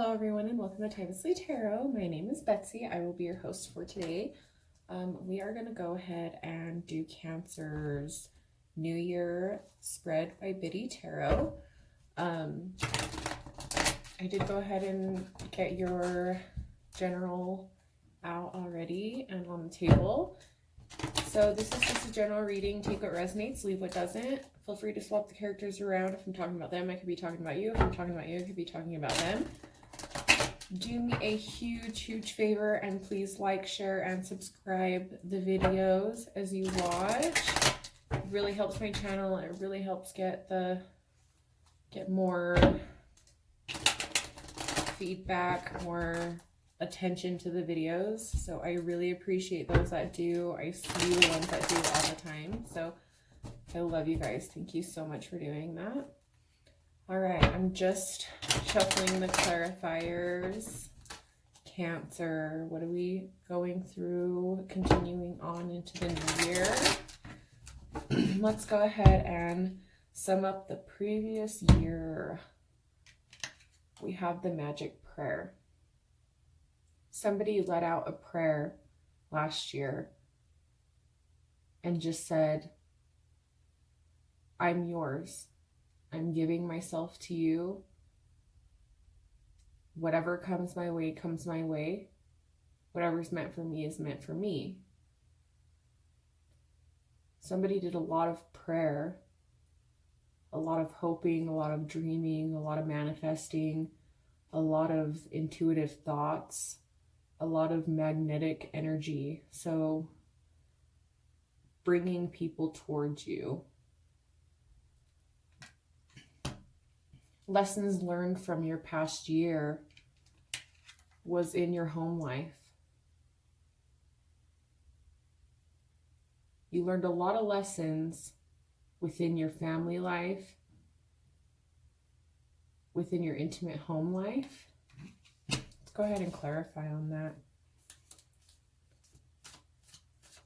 Hello everyone and welcome to Timelessly Tarot. My name is Betsy. I will be your host for today. We are going to go ahead and do Cancer's New Year spread by Biddy Tarot. I did go ahead and get your general out already and on the table. So this is just a general reading. Take what resonates, leave what doesn't. Feel free to swap the characters around. If I'm talking about them, I could be talking about you. If I'm talking about you, I could be talking about them. Do me a huge favor and please like, share, and subscribe the videos as you watch. It really helps my channel. It really helps get more feedback, more attention to the videos. So I really appreciate those that do. I see the ones that do all the time. So I love you guys. Thank you so much for doing that. All right, I'm just shuffling the clarifiers. Cancer, what are we going through? Continuing on into the new year. Let's go ahead and sum up the previous year. We have the magic prayer. Somebody let out a prayer last year and just said, I'm yours. I'm giving myself to you. Whatever comes my way, comes my way. Whatever's meant for me is meant for me. Somebody did a lot of prayer, a lot of hoping, a lot of dreaming, a lot of manifesting, a lot of intuitive thoughts, a lot of magnetic energy. So bringing people towards you. Lessons learned from your past year was in your home life. You learned a lot of lessons within your family life, within your intimate home life. Let's go ahead and clarify on that.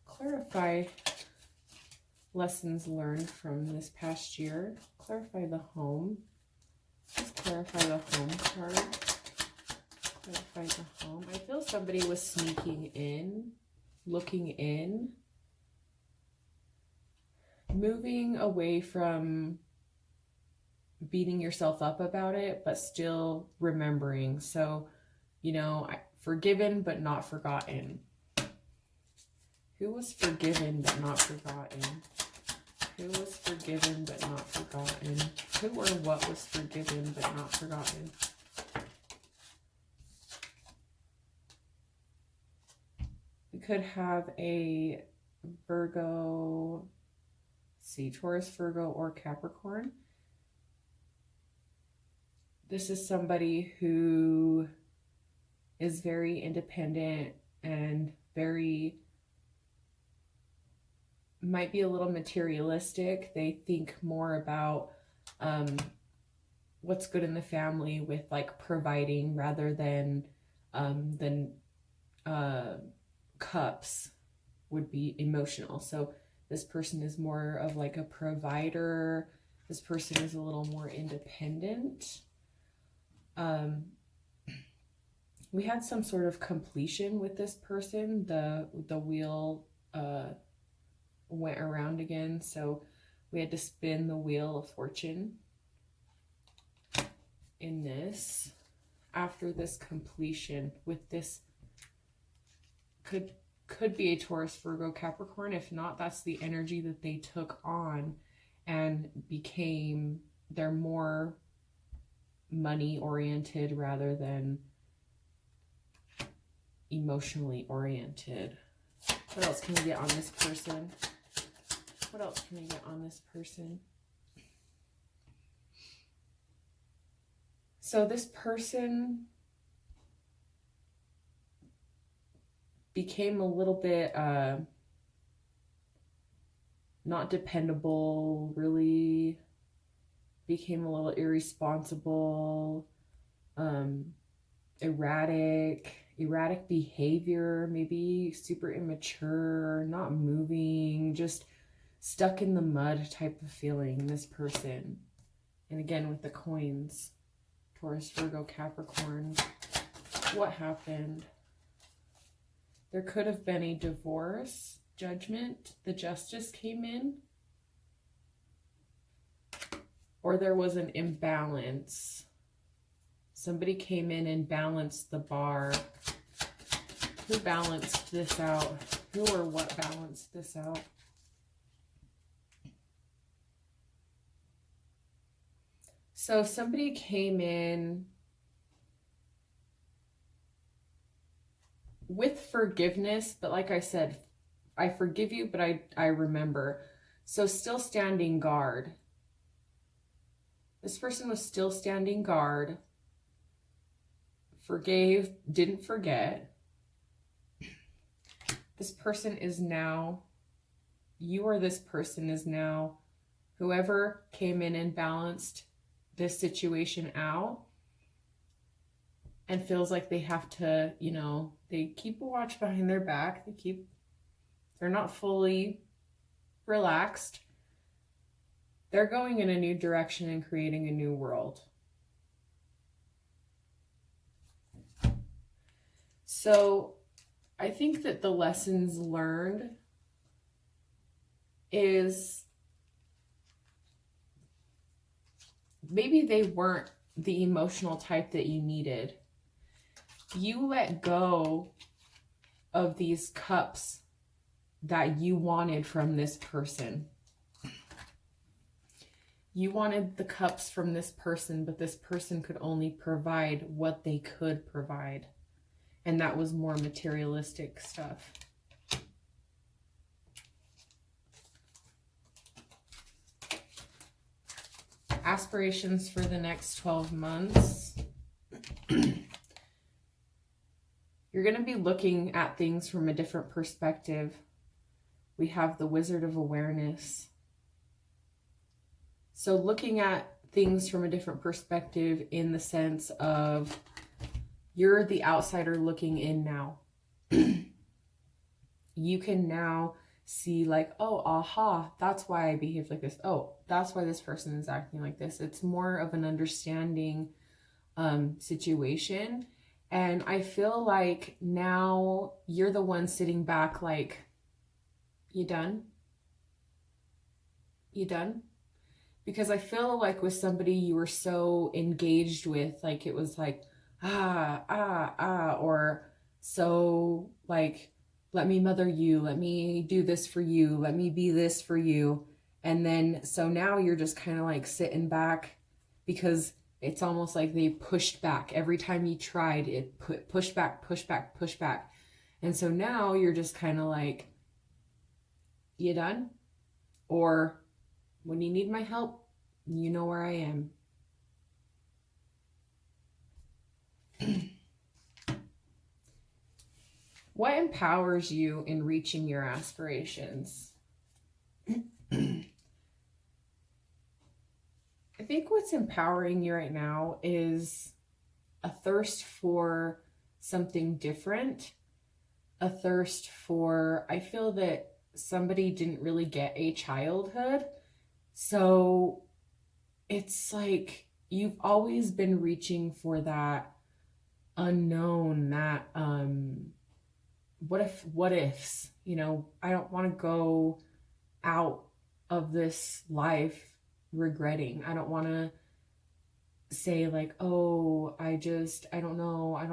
Clarify lessons learned from this past year. Clarify the home. Just clarify the home card. Clarify the home. I feel somebody was sneaking in, looking in, moving away from beating yourself up about it, but still remembering. So, you know, forgiven but not forgotten. Who was forgiven but not forgotten? Who was forgiven but not forgotten? Who or what was forgiven but not forgotten? We could have a Virgo, Taurus, Virgo, or Capricorn. This is somebody who is very independent and very, might be a little materialistic. They think more about what's good in the family with like providing rather than cups would be emotional. So this person is more of like a provider. This person is a little more independent. We had some sort of completion with this person. The wheel went around again, so we had to spin the wheel of fortune in this. After this completion with this, could be a Taurus, Virgo, Capricorn. If not, that's the energy that they took on and became, they're more money oriented rather than emotionally oriented. What else can we get on this person? What else can we get on this person? So this person became a little bit not dependable, really became a little irresponsible, erratic behavior, maybe super immature, not moving, just stuck in the mud type of feeling, this person. And again, with the coins, Taurus, Virgo, Capricorn. What happened? There could have been a divorce, judgment, the justice came in. Or there was an imbalance. Somebody came in and balanced the bar. Who balanced this out? Who or what balanced this out? So somebody came in with forgiveness, but like I said, I forgive you, but I remember. So still standing guard. This person was still standing guard, forgave, didn't forget. This person is now, you or this person is now, whoever came in and balanced this situation out and feels like they have to, you know, they keep a watch behind their back. They're not fully relaxed. They're going in a new direction and creating a new world. So I think that the lessons learned is maybe they weren't the emotional type that you needed. You let go of these cups that you wanted from this person. You wanted the cups from this person, but this person could only provide what they could provide. And that was more materialistic stuff. Aspirations for the next 12 months. You're going to be looking at things from a different perspective. We have the Wizard of Awareness. So looking at things from a different perspective in the sense of you're the outsider looking in now. You can now see like, oh, aha, that's why I behave like this. Oh, that's why this person is acting like this. It's more of an understanding situation. And I feel like now you're the one sitting back like, you done? You done? Because I feel like with somebody you were so engaged with, like it was like, or so like, let me mother you, let me do this for you, let me be this for you. And then, so now you're just kind of like sitting back because it's almost like they pushed back. Every time you tried, it pushed back, push back, push back. And so now you're just kind of like, you done? Or when you need my help, you know where I am. What empowers you in reaching your aspirations? I think what's empowering you right now is a thirst for something different, a thirst for, I feel that somebody didn't really get a childhood. So it's like you've always been reaching for that unknown, that what ifs, you know, I don't want to go out of this life regretting. I don't want to say like, oh, I don't know what I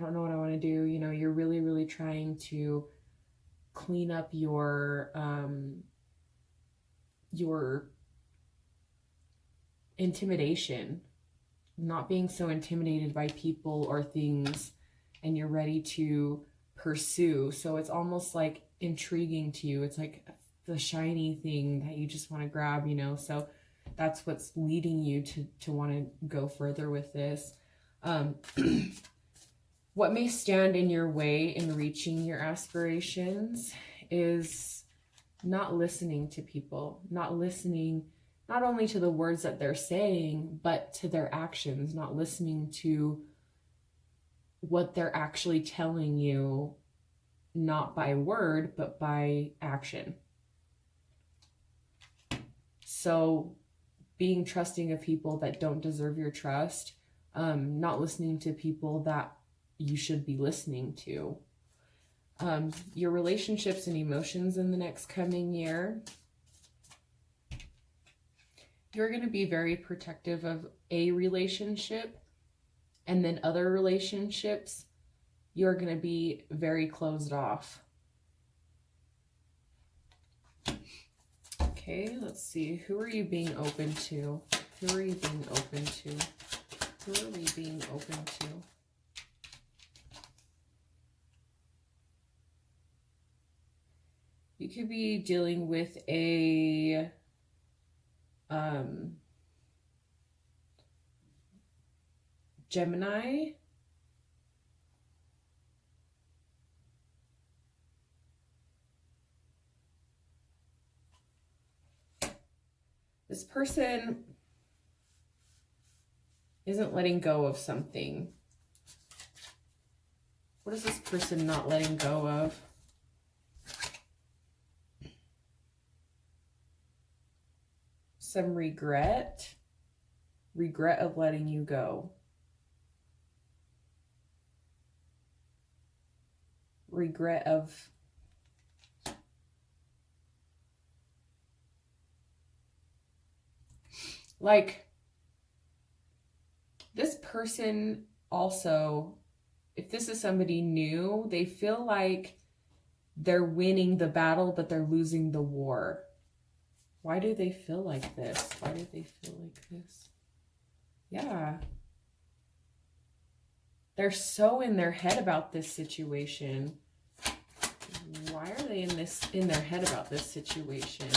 want to do. You know, you're really, really trying to clean up your intimidation, not being so intimidated by people or things, and you're ready to pursue. So it's almost like intriguing to you. It's like the shiny thing that you just want to grab, you know. So that's what's leading you to want to go further with this. What may stand in your way in reaching your aspirations is not listening to people, not listening not only to the words that they're saying, but to their actions, not listening to what they're actually telling you, not by word, but by action. So being trusting of people that don't deserve your trust, not listening to people that you should be listening to. Your relationships and emotions in the next coming year. You're going to be very protective of a relationship, and then other relationships, you're going to be very closed off. Okay, let's see. Who are you being open to? Who are you being open to? Who are we being open to? You could be dealing with a Gemini. This person isn't letting go of something. What is this person not letting go of? Some regret. Regret of letting you go. Regret of like this person also, if this is somebody new, they feel like they're winning the battle, but they're losing the war. Why do they feel like this? Why do they feel like this? Yeah. They're so in their head about this situation. Why are they in their head about this situation?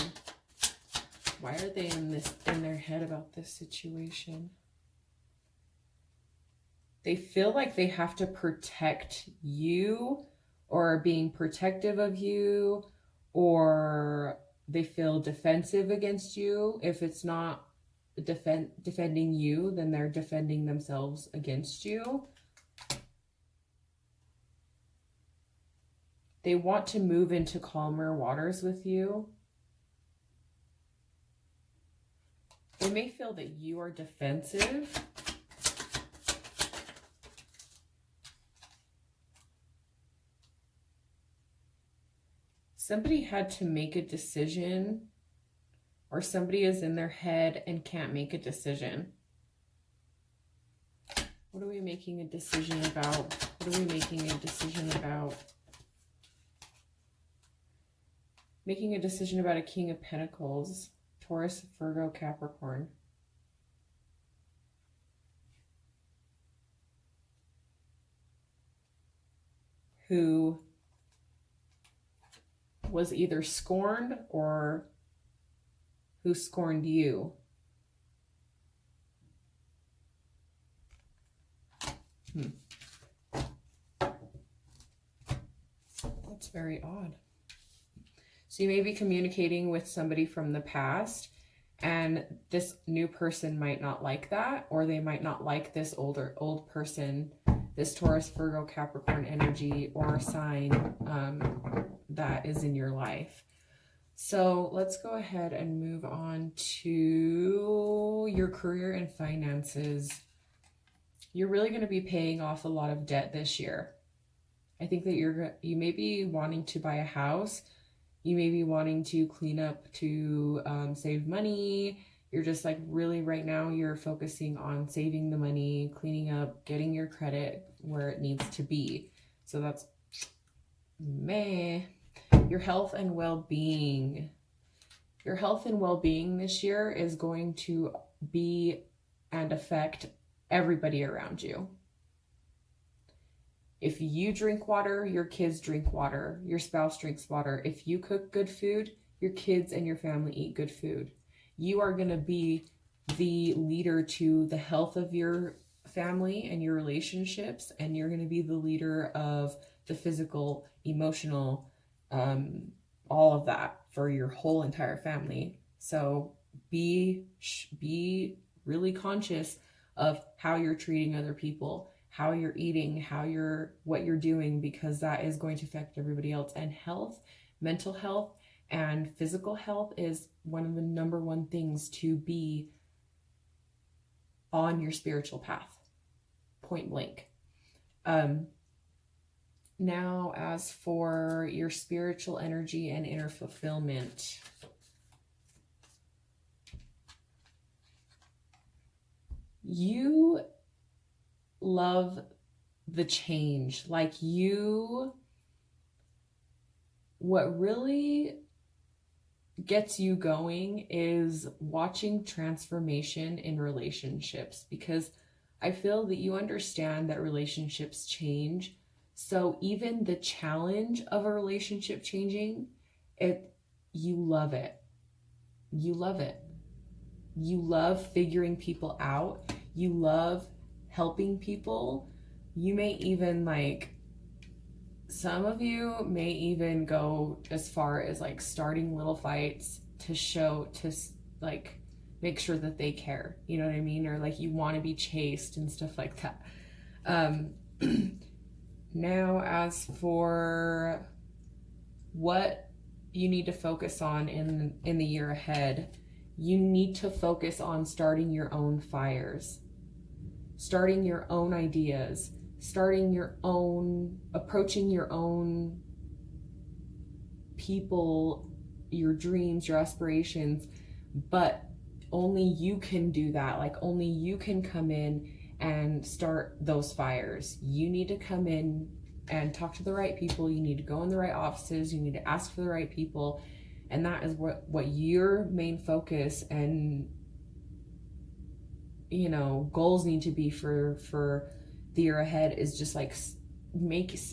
Why are they in their head about this situation? They feel like they have to protect you, or are being protective of you, or they feel defensive against you. If it's not defending you, then they're defending themselves against you. They want to move into calmer waters with you. They may feel that you are defensive. Somebody had to make a decision, or somebody is in their head and can't make a decision. What are we making a decision about? What are we making a decision about? Making a decision about a King of Pentacles, Taurus, Virgo, Capricorn. Who was either scorned or who scorned you. That's very odd. So you may be communicating with somebody from the past, and this new person might not like that, or they might not like this old person, this Taurus, Virgo, Capricorn energy or sign that is in your life. So let's go ahead and move on to your career and finances. You're really going to be paying off a lot of debt this year. I think that you may be wanting to buy a house. You may be wanting to clean up to save money. You're just like really right now you're focusing on saving the money, cleaning up, getting your credit where it needs to be. So that's meh. Your health and well-being. Your health and well-being this year is going to be and affect everybody around you. If you drink water, your kids drink water. Your spouse drinks water. If you cook good food, your kids and your family eat good food. You are going to be the leader to the health of your family and your relationships, and you're going to be the leader of the physical, emotional, all of that for your whole entire family. So be really conscious of how you're treating other people, how you're eating, what you're doing, because that is going to affect everybody else. And health, mental health and physical health is one of the number one things to be on your spiritual path. point blank. Now, as for your spiritual energy and inner fulfillment, you love the change. Like what really gets you going is watching transformation in relationships, because I feel that you understand that relationships change. So even the challenge of a relationship changing, you love it. You love it. You love figuring people out. You love helping people. You may even some of you may even go as far as starting little fights to make sure that they care. You know what I mean? Or you want to be chased and stuff like that. Now, as for what you need to focus on in the year ahead, you need to focus on starting your own fires, starting your own ideas, approaching your own people, your dreams, your aspirations, but only you can do that. Only you can come in and start those fires. You need to come in and talk to the right people. You need to go in the right offices. You need to ask for the right people. And that is what your main focus and, goals need to be for the year ahead, is just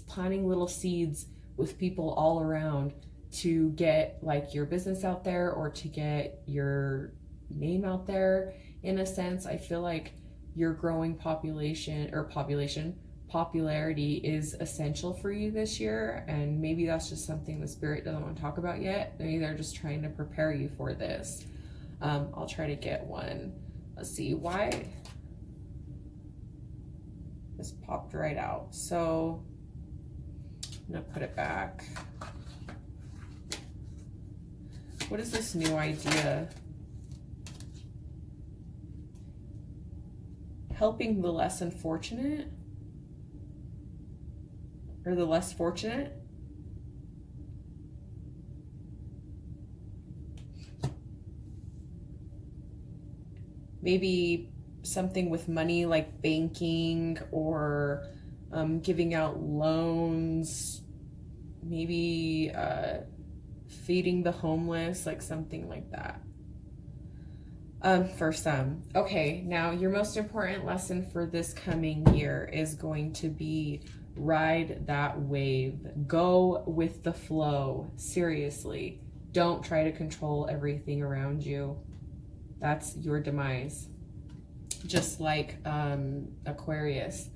planting little seeds with people all around to get like your business out there or to get your name out there. In a sense, I feel like your growing popularity is essential for you this year, and maybe that's just something the spirit doesn't want to talk about yet. Maybe they're just trying to prepare you for this. I'll try to get one. Let's see why this popped right out. So I'm gonna put it back. What is this new idea? Helping the less unfortunate or the less fortunate. Maybe something with money, like banking or giving out loans, maybe feeding the homeless, like something like that. For some. Okay, now your most important lesson for this coming year is going to be ride that wave. Go with the flow. Seriously. Don't try to control everything around you. That's your demise. Just like Aquarius.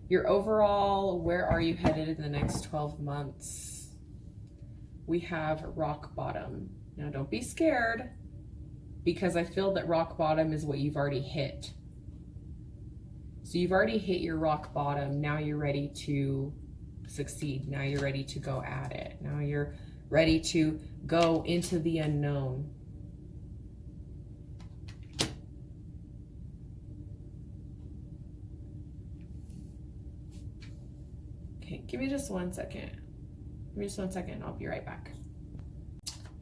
Your overall, where are you headed in the next 12 months? We have rock bottom. Now don't be scared, because I feel that rock bottom is what you've already hit. So you've already hit your rock bottom. Now you're ready to succeed. Now you're ready to go at it. Now you're ready to go into the unknown. Okay, give me just 1 second. Give me just 1 second. I'll be right back.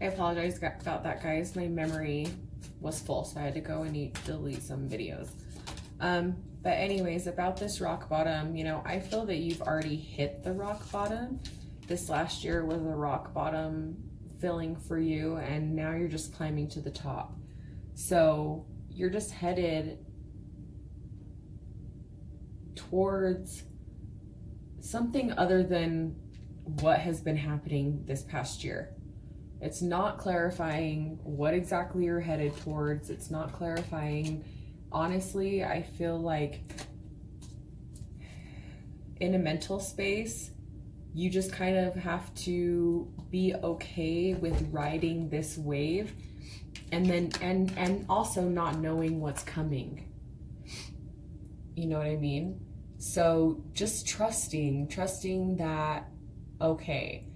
I apologize about that, guys. My memory was full, so I had to go and delete some videos. But anyways, about this rock bottom, I feel that you've already hit the rock bottom. This last year was a rock bottom filling for you, and now you're just climbing to the top. So you're just headed towards something other than what has been happening this past year. It's not clarifying what exactly you're headed towards. It's not clarifying. Honestly, I feel like in a mental space, you just kind of have to be okay with riding this wave, and then and also not knowing what's coming. You know what I mean? So just trusting that, okay,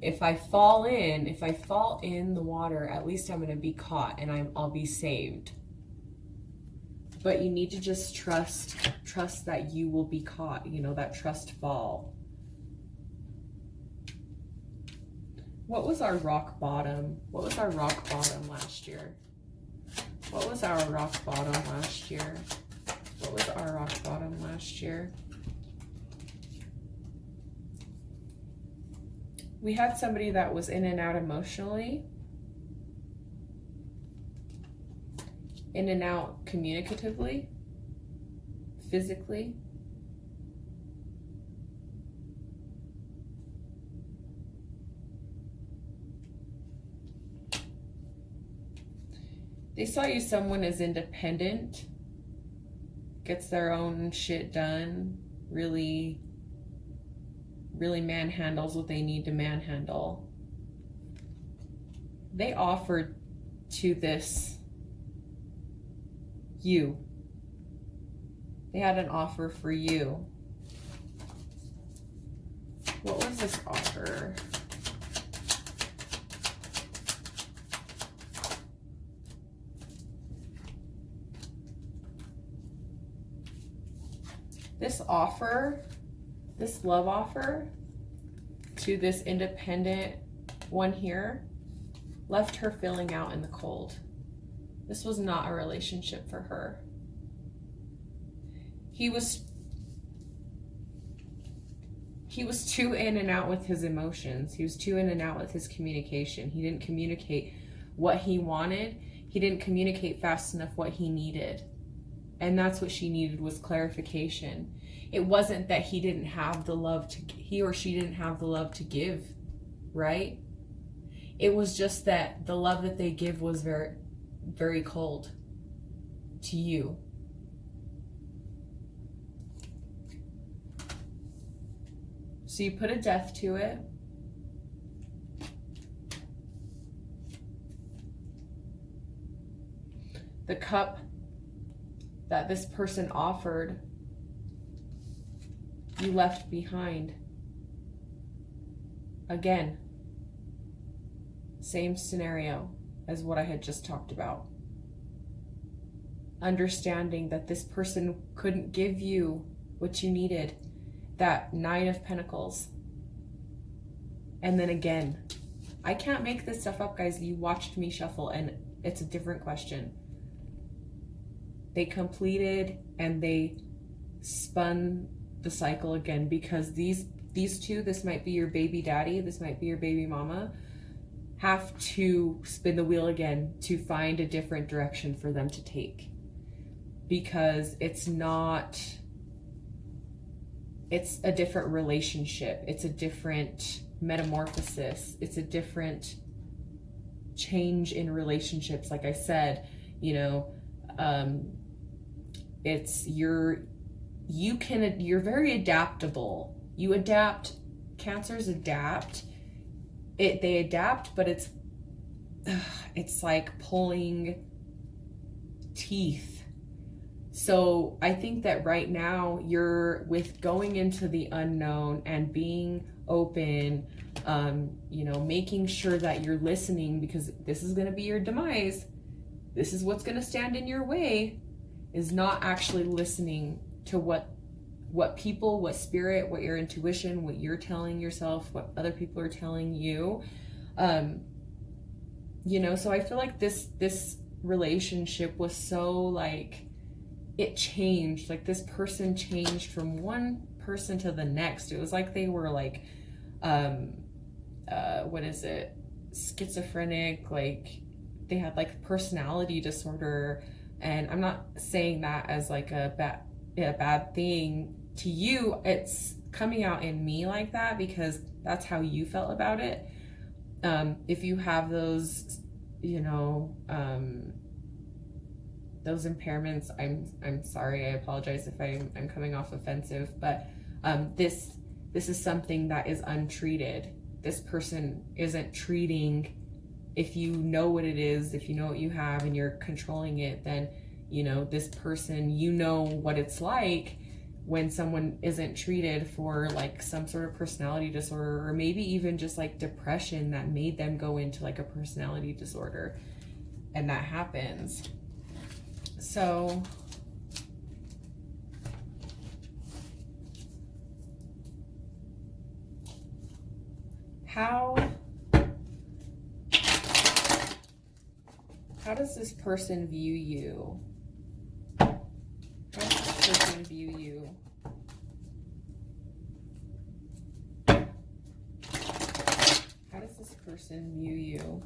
if I fall in the water, at least I'm going to be caught and I'll be saved. But you need to just trust trust that you will be caught, you know, that trust fall. What was our rock bottom? What was our rock bottom last year? What was our rock bottom last year? What was our rock bottom last year? We had somebody that was in and out emotionally, in and out communicatively, physically. They saw you someone as independent, gets their own shit done, really manhandles what they need to manhandle. They offered to this you. They had an offer for you. What was this offer? This offer, this love offer to this independent one here, left her feeling out in the cold. This was not a relationship for her. He was too in and out with his emotions. He was too in and out with his communication. He didn't communicate what he wanted. He didn't communicate fast enough what he needed. And that's what she needed, was clarification. It wasn't that he didn't have the love to, he or she didn't have the love to give, right? It was just that the love that they give was very, very cold to you. So you put a death to it. The cup that this person offered, you left behind. Again, same scenario as what I had just talked about. Understanding that this person couldn't give you what you needed. That Nine of Pentacles. And then again, I can't make this stuff up, guys. You watched me shuffle and it's a different question. They completed and they spun the cycle again, because these two, this might be your baby daddy, this might be your baby mama, have to spin the wheel again to find a different direction for them to take. Because it's a different relationship. It's a different metamorphosis. It's a different change in relationships. Like I said, you know, you're very adaptable. You adapt. Cancers adapt. They adapt, but it's like pulling teeth. So I think that right now you're with going into the unknown and being open, you know, making sure that you're listening, because this is going to be your demise. This is what's going to stand in your way, is not actually listening to what people, what spirit, what your intuition, what you're telling yourself, what other people are telling you. You know, so I feel like this relationship was so like, it changed. Like this person changed from one person to the next. It was like they were like, what is it? Schizophrenic, like they had like personality disorder. And I'm not saying that as like a bad thing to you. It's coming out in me like that because that's how you felt about it. If you have those, you know, those impairments, I'm sorry, I apologize if I'm coming off offensive, but this is something that is untreated. This person isn't treating. If you know what it is, if you know what you have and you're controlling it, then you know this person, you know what it's like when someone isn't treated for like some sort of personality disorder, or maybe even just like depression that made them go into like a personality disorder, and that happens. So How does this person view you? How does this person view you? How does this person view you?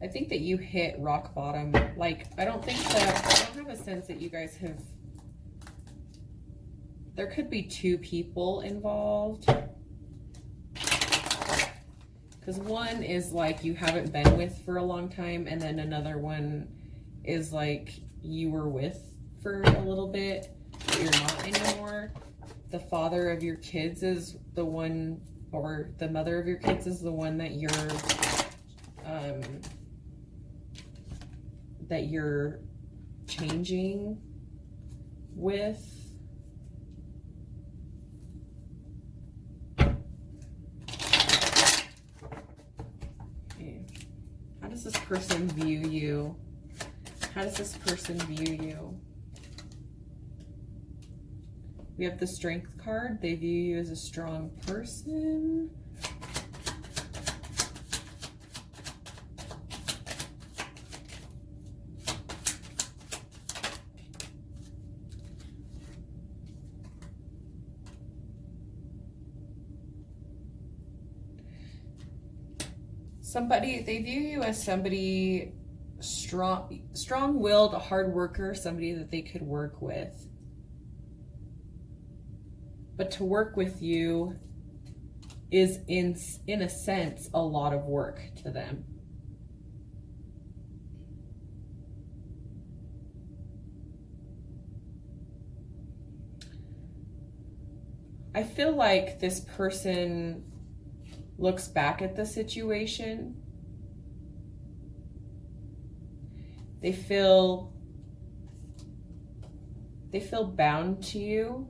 I think that you hit rock bottom. Like, I don't have a sense that you guys have, there could be two people involved. Because one is like you haven't been with for a long time, and then another one is like you were with for a little bit, but you're not anymore. The father of your kids is the one, or the mother of your kids is the one that you're changing with. How does this person view you? How does this person view you? We have the Strength card. They view you as a strong person. They view you as somebody strong-willed, a hard worker, somebody that they could work with. But to work with you is in a sense a lot of work to them. I feel like this person looks back at the situation. They feel bound to you.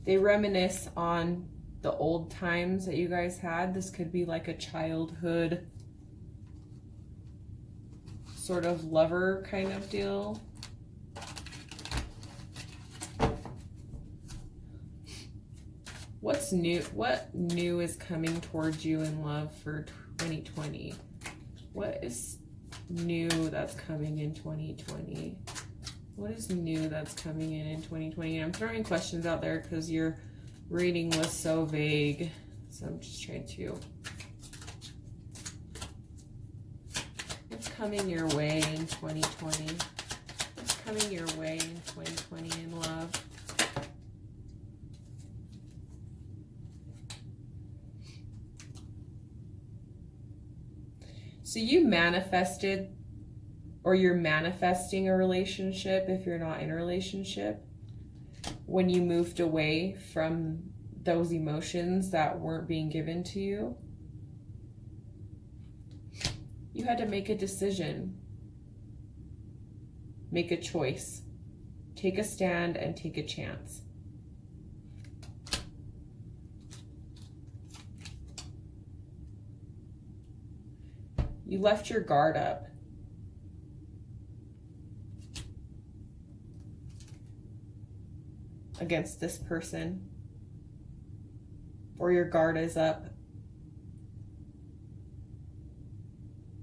They reminisce on the old times that you guys had. This could be like a childhood sort of lover kind of deal. What's new? What new is coming towards you in love for 2020? What is new that's coming in 2020? What is new that's coming in 2020? And I'm throwing questions out there because your reading was so vague. So I'm just trying to... What's coming your way in 2020? What's coming your way in 2020 in love? So you manifested, or you're manifesting a relationship if you're not in a relationship, when you moved away from those emotions that weren't being given to you. You had to make a decision, make a choice, take a stand and take a chance. You left your guard up. Against this person. Or your guard is up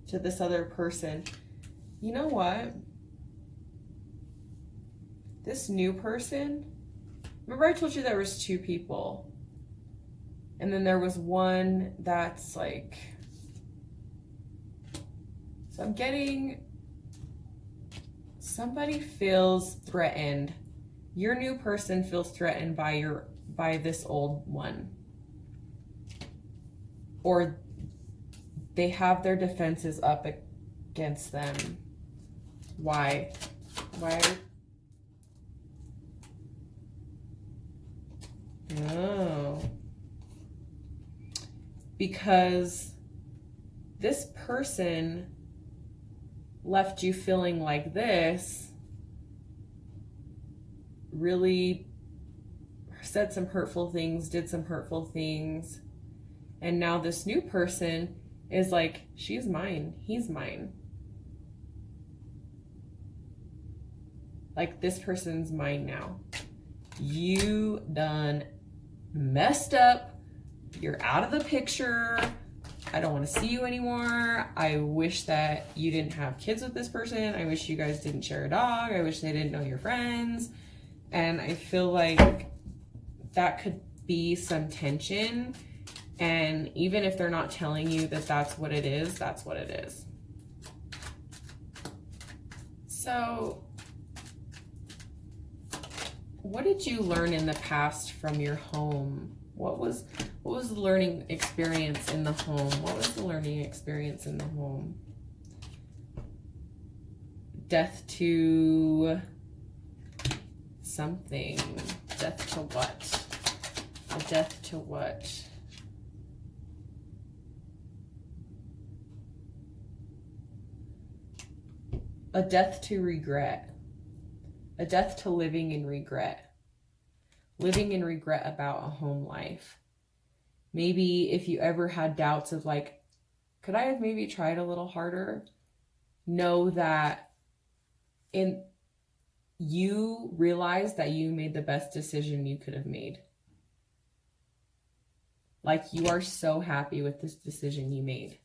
to this other person. You know what? This new person, remember I told you there was two people. And then there was one that's like... So I'm getting, somebody feels threatened. Your new person feels threatened by this old one. Or they have their defenses up against them. Why? Why? Oh. Because this person left you feeling like this, really said some hurtful things, did some hurtful things, and now this new person is like, she's mine, he's mine. Like, this person's mine now. You done messed up. You're out of the picture. I don't want to see you anymore. I wish that you didn't have kids with this person. I wish you guys didn't share a dog. I wish they didn't know your friends. And I feel like that could be some tension. And even if they're not telling you that that's what it is, that's what it is. So, what did you learn in the past from your home? What was the learning experience in the home? What was the learning experience in the home? Death to something. Death to what? A death to what? A death to regret. A death to living in regret. Living in regret about a home life. Maybe if you ever had doubts of like, could I have maybe tried a little harder? Know that you realize that you made the best decision you could have made. Like, you are so happy with this decision you made.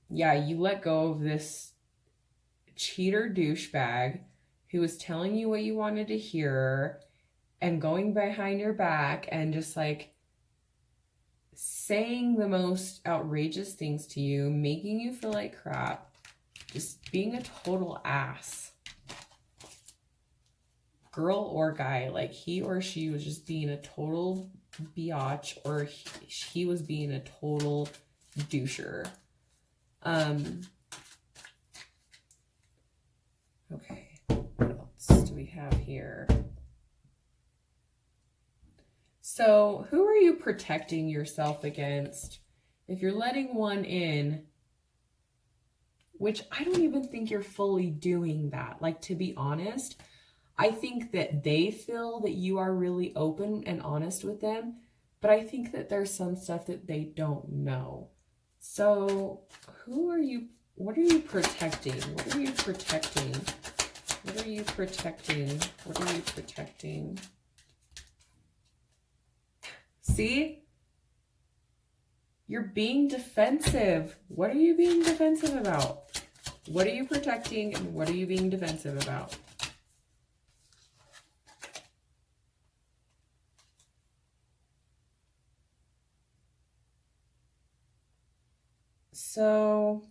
Yeah, you let go of this cheater douchebag who was telling you what you wanted to hear and going behind your back and just like saying the most outrageous things to you, making you feel like crap, just being a total ass. Girl or guy, like he or she was just being a total biatch, or he was being a total doucher. Okay, what else do we have here? So, who are you protecting yourself against? If you're letting one in, which I don't even think you're fully doing that. Like, to be honest, I think that they feel that you are really open and honest with them, but I think that there's some stuff that they don't know. So, what are you protecting? What are you protecting? What are you protecting? What are you protecting? See? You're being defensive. What are you being defensive about? What are you protecting and what are you being defensive about? So,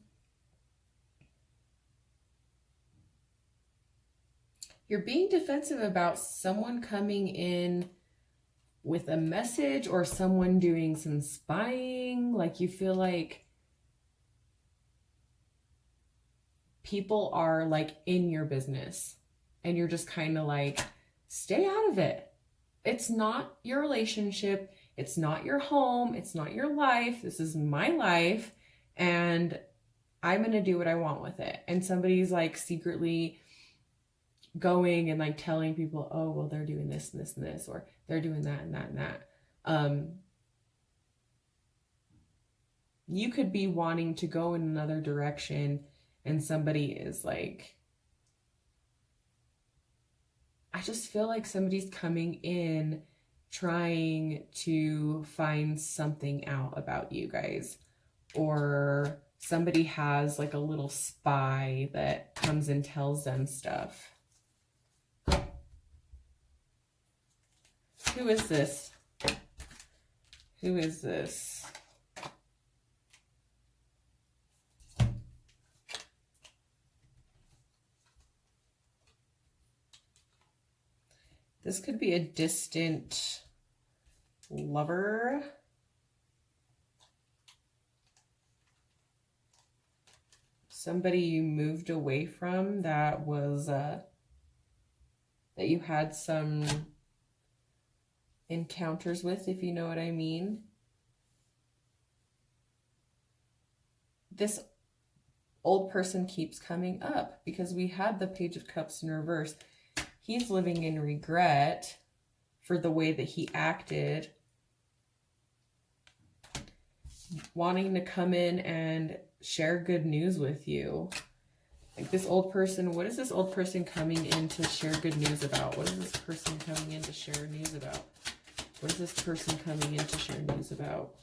you're being defensive about someone coming in with a message or someone doing some spying. Like, you feel like people are like in your business and you're just kind of like, stay out of it. It's not your relationship. It's not your home. It's not your life. This is my life. And I'm going to do what I want with it. And somebody's like secretly going and like telling people, oh, well, they're doing this and this and this, or they're doing that and that and that. You could be wanting to go in another direction and somebody is like, I just feel like somebody's coming in trying to find something out about you guys, or somebody has like a little spy that comes and tells them stuff. Who is this? Who is this? This could be a distant lover. Somebody you moved away from that was, that you had some encounters with, if you know what I mean. This old person keeps coming up because we had the Page of Cups in reverse. He's living in regret for the way that he acted, wanting to come in and share good news with you. Like this old person, what is this old person coming in to share good news about? What is this person coming in to share news about? What is this person coming in to share news about?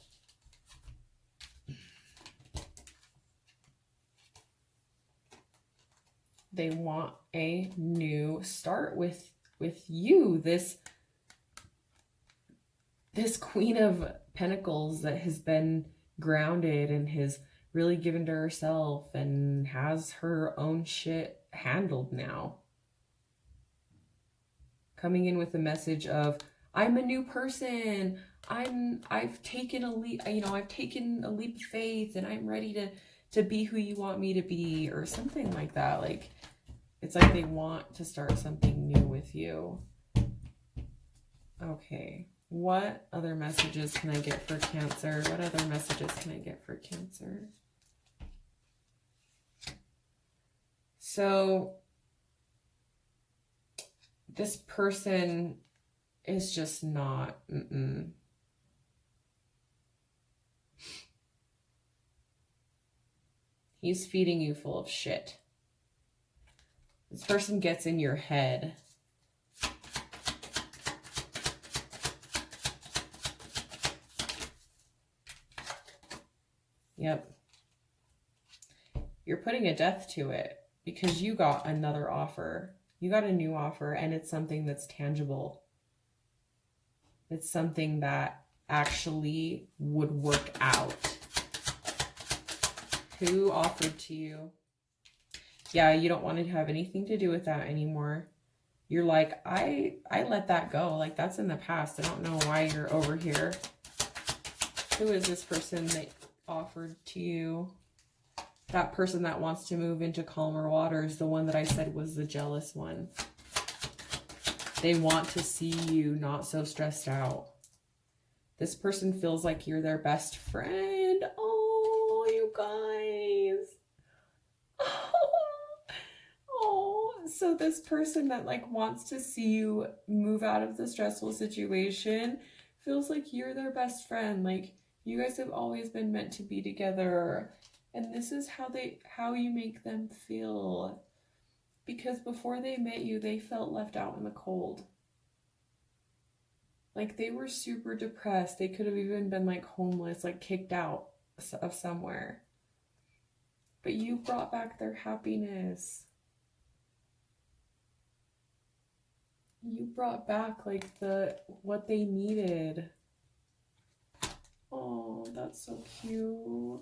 They want a new start with you. This Queen of Pentacles that has been grounded and has really given to herself and has her own shit handled now. Coming in with a message of, I'm a new person. I've taken a leap, I've taken a leap of faith and I'm ready to be who you want me to be, or something like that. Like, it's like they want to start something new with you. Okay. What other messages can I get for Cancer? What other messages can I get for Cancer? So this person is just not, He's feeding you full of shit. This person gets in your head. Yep. You're putting a death to it because you got another offer. You got a new offer, and it's something that's tangible. It's something that actually would work out. Who offered to you? Yeah, you don't want to have anything to do with that anymore. You're like, I let that go. Like, that's in the past. I don't know why you're over here. Who is this person that offered to you? That person that wants to move into calmer waters, the one that I said was the jealous one. They want to see you not so stressed out. This person feels like you're their best friend. Oh, you guys. Oh, so this person that like wants to see you move out of the stressful situation feels like you're their best friend. Like, you guys have always been meant to be together. And this is how you make them feel. Because before they met you, they felt left out in the cold. Like, they were super depressed. They could have even been like homeless, like kicked out of somewhere. But you brought back their happiness. You brought back like what they needed. Oh, that's so cute.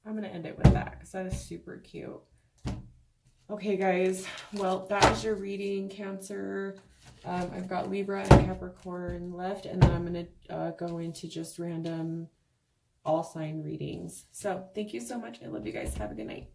I'm going to end it with that because that is super cute. Okay, guys. Well, that is your reading, Cancer. I've got Libra and Capricorn left, and then I'm going to go into just random all sign readings. So thank you so much. I love you guys. Have a good night.